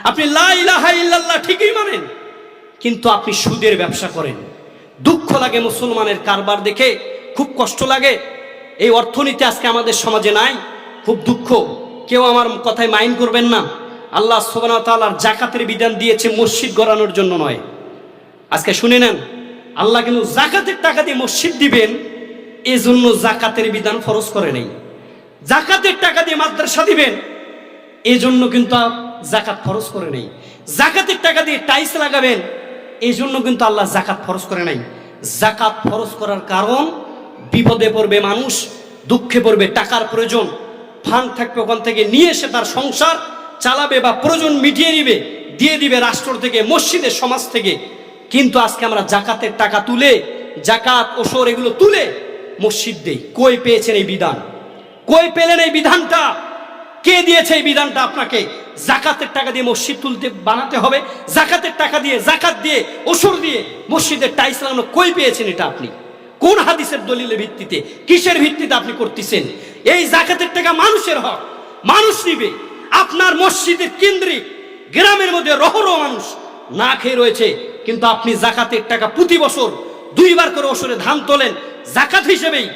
আপনি লা ইলাহা ইল্লাল্লাহ ঠিকই মানেন, কিন্তু আপনি সুদের ব্যবসা করেন। দুঃখ লাগে মুসলমানের কারবার দেখে, খুব কষ্ট লাগে। এই অর্থনীতি আজকে আমাদের সমাজে নাই, খুব দুঃখ। কেউ আমার কথায় মাইন্ড করবেন না। আল্লাহ সুবহানাহু ওয়া তাআলার যাকাতের বিধান দিয়েছে মসজিদ গড়ানোর জন্য নয়। আজকে শুনে নেন, আল্লাহ কিন্তু যাকাতের টাকা দিয়ে মসজিদ দিবেন এজন্য যাকাতের বিধান ফরজ করে নেই। যাকাতের টাকা দিয়ে মাদ্রাসা দিবেন এজন্য কিন্তু যাকাত ফরজ করে নেই। যাকাতের টাকা দিয়ে টাইলস লাগাবেন এজন্য কিন্তু আল্লাহ যাকাত ফরজ করে নাই। যাকাত ফরজ করার কারণ বিপদে পড়বে মানুষ, দুঃখে পড়বে, টাকার প্রয়োজন, ফান্ড থাকবে, ওখান থেকে নিয়ে এসে তার সংসার চালাবে বা প্রয়োজন মিটিয়ে নিবে, দিয়ে দিবে রাষ্ট্র থেকে, মসজিদের, সমাজ থেকে। কিন্তু আজকে আমরা যাকাতের টাকা তুলে, যাকাত ওসর এগুলো তুলে মসজিদ দেই। কই পেয়েছেন এই বিধান? কই পেলেন এই বিধানটা? কে দিয়েছে এই বিধানটা আপনাকে? যাকাতের টাকা দিয়ে মসজিদ তুলতে বানাতে হবে, যাকাতের টাকা দিয়ে, যাকাত দিয়ে, ওসর দিয়ে মসজিদের টাইলস লাগানো কই পেয়েছেন? এটা আপনি কোন হাদিসের দলিলের ভিত্তিতে, কিসের ভিত্তিতে আপনি করতেছেন? এই যাকাতের টাকা মানুষের হক, মানুষ নিবে। আপনার মসজিদের কেন্দ্রিক গ্রামের মধ্যে রহরহ মানুষ না খেয়ে রয়েছে, কিন্তু আপনি যাকাতের টাকা প্রতি বছর 2 বার করে ওসরে ধান তোলেন যাকাত হিসেবেই।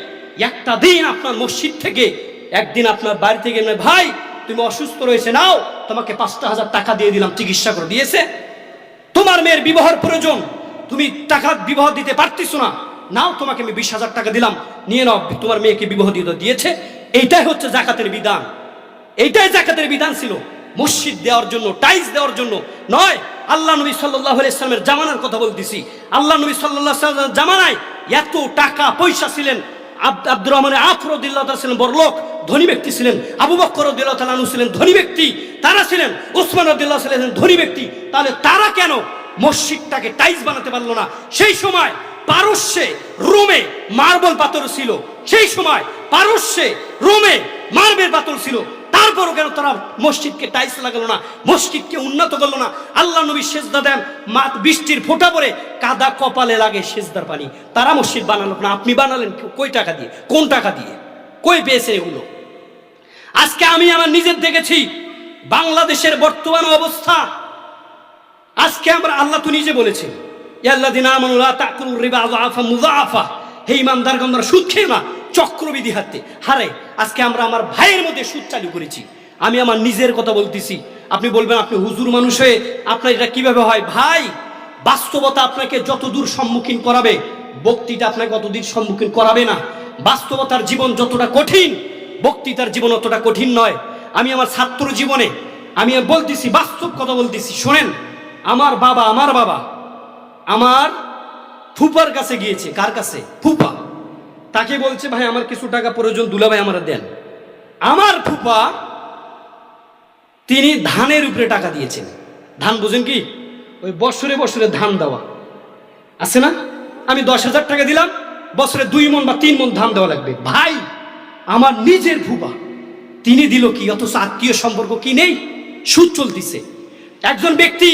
একটা দিন আপনার মসজিদ থেকে, একদিন আপনার বাড়ি থেকে, ভাই তুমি অসুস্থ রয়েছে, নাও তোমাকে 5,000 টাকা দিয়ে দিলাম, চিকিৎসা করে দিয়েছে? তোমার মেয়ের বিবাহের প্রয়োজন, তুমি টাকা বিবাহ দিতে পারতিস না, নাও তোমাকে আমি 20,000 টাকা দিলাম, নিয়ে নাও, তোমার মেয়েকে বিবাহ দিয়েছে। এইটাই হচ্ছে যাকাতের বিধান। এইটাই যাকাতের বিধান ছিল, মসজিদ দেওয়ার জন্য, টাইলস দেওয়ার জন্য নয়। আল্লাহ নবী সাল্লাল্লাহু আলাইহি সাল্লামের জামানার কথা বলতেছি। আল্লাহ নবী সাল্লাল্লাহু আলাইহি সাল্লামের জামানায় এত টাকা পয়সা ছিলেন। আব্দুর রহমান আফ রাদিয়াল্লাহু তাআলা ছিলেন বড় লোক, ধনী ব্যক্তি ছিলেন। আবু বকর রাদিয়াল্লাহু তাআলা আনহু ছিলেন ধনী ব্যক্তি, তারা ছিলেন। ওসমান রাদিয়াল্লাহু তাআলা ছিলেন ধনী ব্যক্তি। তাহলে তারা কেন মসজিদটাকে টাইলস বানাতে পারলো না? সেই সময় পারস্যে, রোমে মার্বেল পাথর ছিল। সেই সময় পারস্যে, রোমে মার্বেল পাথর ছিল। তারপরও কেন তারা মসজিদকে টাইলস লাগালো না, মসজিদকে উন্নত করলো না? আল্লাহ নবী সেজদা দেন, বৃষ্টির ফোঁটা পড়ে কাদা কপালে লাগে সেজদার পানি, তারা মসজিদ বানালো না। আপনি বানালেন কই টাকা দিয়ে? কোন টাকা দিয়ে? কই পেয়েছে এগুলো? আজকে আমি আমার নিজের দেখেছি বাংলাদেশের বর্তমান অবস্থা। আজকে আমরা, আল্লাহ তো নিজে বলেছেন, ইয়াল্লাযিনা আমানু লা তাকুলুর রিবা আযআফা মুযাআফা, হে ঈমানদারগণ তোমরা সুদ খেও না চক্রবৃদ্ধি হারে। আজকে আমরা আমার ভাইয়ের মধ্যে সুদ চালু করেছি। আমি আমার নিজের কথা বলতেছি। আপনি বলবেন আপনি হুজুর মানুষ হয়ে আপনার এটা কিভাবে হয়? ভাই, বাস্তবতা আপনাকে যতদূর সম্মুখীন করাবে, বক্তৃতা আপনাকে অতদূর সম্মুখীন করাবে না। বাস্তবতার জীবন যতটা কঠিন, বক্তৃতার জীবন অতটা কঠিন নয়। আমি আমার ছাত্র জীবনে আমি বলতেছি, বাস্তব কথা বলতেছি, শোনেন। আমার বাবা আমার ফুপার কাছে গিয়েছে। কার কাছে? ফুপা। তাকে বলছে, ভাই আমার কিছু টাকা প্রয়োজন, দুলা ভাই আমার দেন। আমার ফুপা তিনি ধানের উপরে টাকা দিয়েছেন। ধান বুঝেন কি? ওই বছরে বছরে ধান দেওয়া আছে না? আমি 10,000 টাকা দিলাম, বছরে 2 মণ বা 3 মণ ধান দেওয়া লাগবে। ভাই, আমার নিজের ফুপা তিনি দিল কি? অথচ আত্মীয় সম্পর্ক কি নেই, সুদ চলতেছে। একজন ব্যক্তি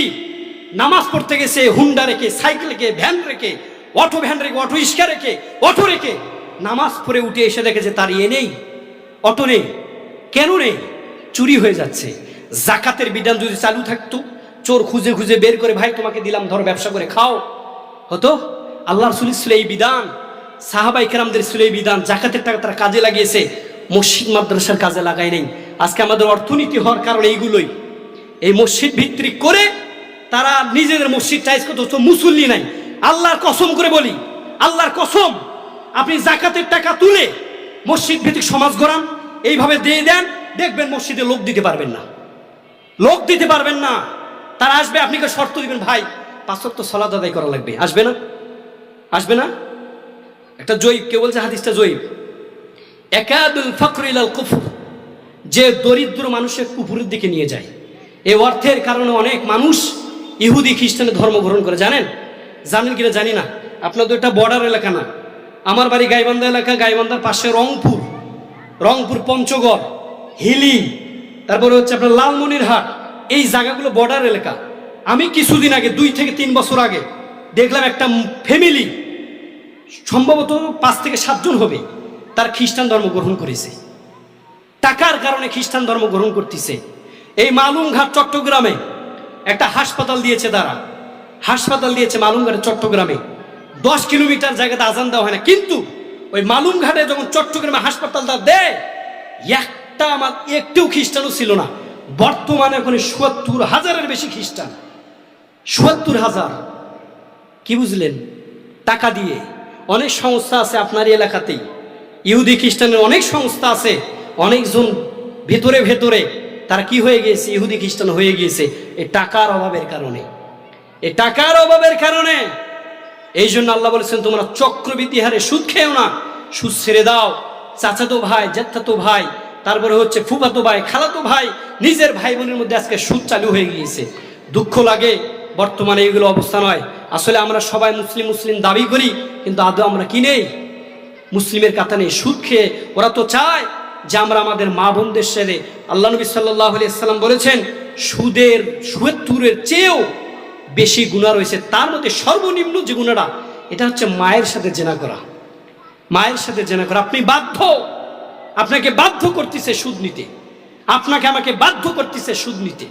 নামাজ পড়তে গেছে, হুন্ডা রেখে, সাইকেল রেখে, ভ্যান রেখে, অটো ভ্যান রেখে, অটো রিক্সা রেখে, অটো রেখে নামাজ পড়ে উঠে এসে দেখেছে তার নেই, অটো নেই। কেন নেই? চুরি হয়ে যাচ্ছে। যাকাতের বিধান যদি চালু থাকতো, চোর খুঁজে খুঁজে বের করে, ভাই তোমাকে দিলাম, ধরো ব্যবসা করে খাও, হতো। আল্লাহ রাসূলের ছিল এই বিধান, সাহাবায়ে কেরামদের ছিল এই বিধান। যাকাতের টাকা তারা কাজে লাগিয়েছে, মসজিদ মাদ্রাসার কাজে লাগায় নেই। আজকে আমাদের অর্থনীতি হওয়ার কারণে এইগুলোই, এই মসজিদ ভিত্তিক করে তারা নিজেদের মসজিদ টাইজ করতে, মুসল্লি নাই। আল্লাহর কসম করে বলি, আল্লাহর কসম, আপনি যাকাতের টাকা তুলে মসজিদ ভিত্তিক সমাজ গড়ান, এইভাবে দিয়ে দেন, দেখবেন মসজিদে লোক দিতে পারবেন না, লোক দিতে পারবেন না। তারা আসবে, আপনাকে শর্ত দিবেন, ভাই 5 ওয়াক্ত সালাত আদায় করা লাগবে। আসবে না? আসবে না? একটা জয়ীব, কেউ বলছে হাদিসটা জয়ীব, একাদুল ফকর ইলাল কুফর, যে দরিদ্র মানুষের কুফরের দিকে নিয়ে যায়। এই অর্থের কারণে অনেক মানুষ ইহুদি খ্রিস্টানের ধর্ম গ্রহণ করে। জানেন কিনা জানি না। আপনাদের এটা বর্ডার এলাকা না, আমার বাড়ি গাইবান্ধা এলাকা, গাইবান্ধার পাশে রংপুর, পঞ্চগড়, হিলি, তারপরে হচ্ছে আপনার লালমনিরহাট, এই জায়গাগুলো বর্ডার এলাকা। আমি কিছুদিন আগে, 2 থেকে 3 বছর আগে দেখলাম একটা ফ্যামিলি, সম্ভবত 5 থেকে 7 জন হবে, তার খ্রিস্টান ধর্ম গ্রহণ করেছে। টাকার কারণে খ্রিস্টান ধর্ম গ্রহণ করতেছে। এই মালুমঘাট চট্টগ্রামে একটা হাসপাতাল দিয়েছে, তারা হাসপাতাল দিয়েছে মালুমঘাটে চট্টগ্রামে। 10 কিলোমিটার জায়গাতে আজান দেওয়া হয় না, কিন্তু ওই মালুমঘাটে যখন চট্টগ্রামে হাসপাতালটা দেয়, একটা আমার একটু খ্রিস্টানও ছিল না। বর্তমানে এখন ৭০,০০০-এর বেশি খ্রিস্টান, ৭০,০০০। কি বুঝলেন? টাকা দিয়ে। অনেক সংস্থা আছে আপনার এলাকাতেই, ইহুদি খ্রিস্টানের অনেক সংস্থা আছে। অনেকজন ভেতরে ভেতরে তারা কি হয়ে গিয়েছে? ইহুদি খ্রিস্টান হয়ে গিয়েছে, এই টাকার অভাবের কারণে, এই টাকার অভাবের কারণে। এই জন্য আল্লাহ বলেছেন, তোমরা চক্রবৃদ্ধি হারে সুদ খেও না, সুদ ছেড়ে দাও। চাচাতো ভাই, জ্যাঠাতো ভাই, তারপরে হচ্ছে ফুফাতো ভাই, খালাতো ভাই, নিজের ভাই বোনের মধ্যে আজকে সুদ চালু হয়ে গিয়েছে। দুঃখ লাগে বর্তমানে এগুলো অবস্থা নয়। আসলে আমরা সবাই মুসলিম মুসলিম দাবি করি, কিন্তু আদৌ আমরা কি নেই? মুসলিমের কাতা নেই। সুদ খেয়ে ওরা তো চায় যে আমরা আমাদের মা বোনদের সাথে, আল্লাহ নবী সাল্লাল্লাহু আলাইহি সাল্লাম বলেছেন, সুদের ৭০-এর চেয়েও বেশি গুনাহ রয়েছে। তার মধ্যে সর্বনিম্ন যে গুনাহটা, এটা হচ্ছে মায়ের সাথে জেনা করা। মায়ের সাথে জেনা করা। আপনি বাধ্য, আপনাকে বাধ্য করতেছে সুদ নিতে, আপনাকে আমাকে বাধ্য করতেছে সুদ নিতে।